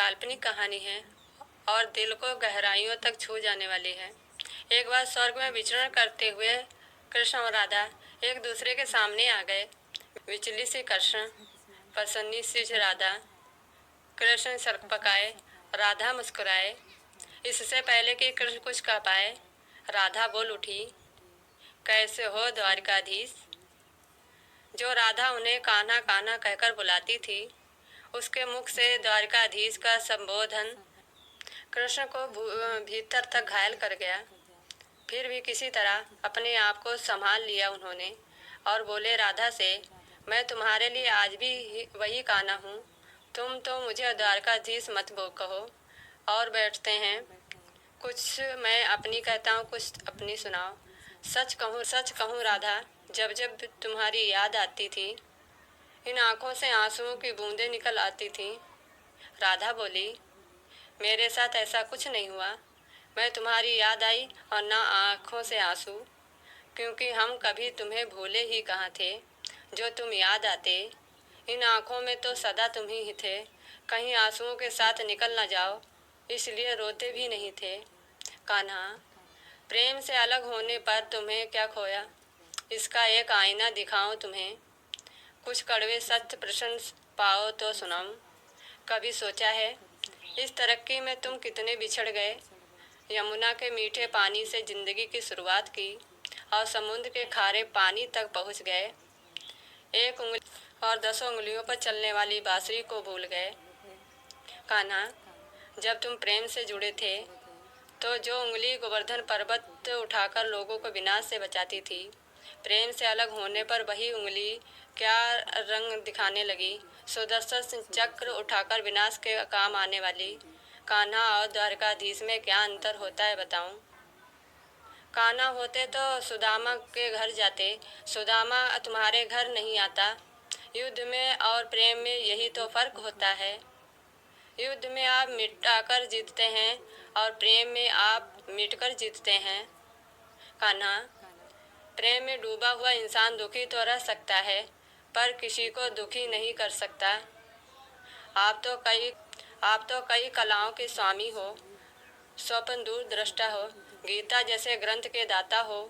काल्पनिक कहानी है और दिल को गहराइयों तक छू जाने वाली है। एक बार स्वर्ग में विचरण करते हुए कृष्ण और राधा एक दूसरे के सामने आ गए। विचलित सी कृष्ण, प्रसन्नी सी राधा। कृष्ण सरपकाए, राधा मुस्कुराए। इससे पहले कि कृष्ण कुछ कह पाए, राधा बोल उठी, कैसे हो द्वारकाधीश। जो राधा उन्हें कान्हा कान्हा कहकर बुलाती थी, उसके मुख से द्वारकाधीश का संबोधन कृष्ण को भीतर तक घायल कर गया। फिर भी किसी तरह अपने आप को संभाल लिया उन्होंने और बोले राधा से, मैं तुम्हारे लिए आज भी वही कान्हा हूँ। तुम तो मुझे द्वारकाधीश मत कहो। और बैठते हैं। कुछ मैं अपनी कहता हूँ, कुछ अपनी सुनाओ। सच कहूँ राधा, जब जब तुम्हारी याद आती थी, इन आँखों से आंसुओं की बूंदें निकल आती थी। राधा बोली, मेरे साथ ऐसा कुछ नहीं हुआ। मैं तुम्हारी याद आई और ना आँखों से आंसू, क्योंकि हम कभी तुम्हें भूले ही कहाँ थे। जो तुम याद आते, इन आँखों में तो सदा तुम ही थे। कहीं आंसुओं के साथ निकल न जाओ, इसलिए रोते भी नहीं थे। कान्हा, प्रेम से अलग होने पर तुम्हें क्या खोया, इसका एक आईना दिखाऊं तुम्हें। कुछ कड़वे सत्य प्रश्न पाओ तो सुनाऊं। कभी सोचा है इस तरक्की में तुम कितने बिछड़ गए। यमुना के मीठे पानी से जिंदगी की शुरुआत की और समुद्र के खारे पानी तक पहुंच गए। एक उंगली और 10 उंगलियों पर चलने वाली बांसुरी को भूल गए। कान्हा, जब तुम प्रेम से जुड़े थे तो जो उंगली गोवर्धन पर्वत उठाकर लोगों को विनाश से बचाती थी, प्रेम से अलग होने पर वही उंगली क्या रंग दिखाने लगी। सुदर्शन चक्र उठाकर विनाश के काम आने वाली। कान्हा और द्वारकाधीश में क्या अंतर होता है बताऊं। कान्हा होते तो सुदामा के घर जाते, सुदामा तुम्हारे घर नहीं आता। युद्ध में और प्रेम में यही तो फर्क होता है। युद्ध में आप मिटाकर जीतते हैं और प्रेम में आप मिटकर जीतते हैं। कान्हा, प्रेम में डूबा हुआ इंसान दुखी तो रह सकता है, पर किसी को दुखी नहीं कर सकता। आप तो कई कलाओं के स्वामी हो, स्वप्न दूर दृष्टा हो, गीता जैसे ग्रंथ के दाता हो,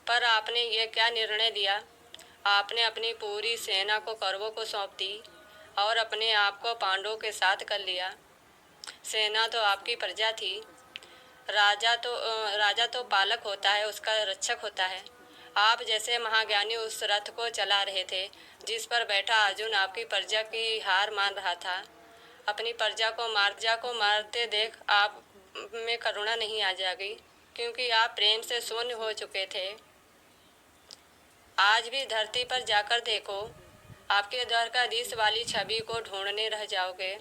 पर आपने ये क्या निर्णय लिया। आपने अपनी पूरी सेना को कौरवों को सौंप दी और अपने आप को पांडवों के साथ कर लिया। सेना तो आपकी प्रजा थी। राजा तो पालक होता है, उसका रक्षक होता है। आप जैसे महाज्ञानी उस रथ को चला रहे थे जिस पर बैठा अर्जुन आपकी प्रजा की हार मान रहा था। अपनी प्रजा को मारते देख आप में करुणा नहीं आ जाएगी, क्योंकि आप प्रेम से शून्य हो चुके थे। आज भी धरती पर जाकर देखो, आपके द्वारकाधीश वाली छवि को ढूंढने रह जाओगे।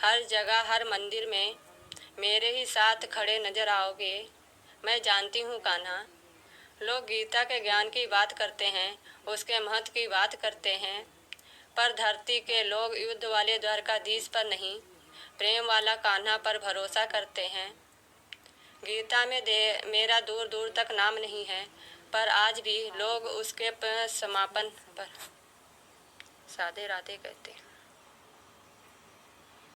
हर जगह, हर मंदिर में मेरे ही साथ खड़े नजर आओगे। मैं जानती हूँ कान्हा, लोग गीता के ज्ञान की बात करते हैं, उसके महत्व की बात करते हैं, पर धरती के लोग युद्ध वाले द्वारकाधीश पर नहीं, प्रेम वाला कान्हा पर भरोसा करते हैं। गीता में मेरा दूर दूर तक नाम नहीं है, पर आज भी लोग उसके समापन पर साधे राधे कहते हैं।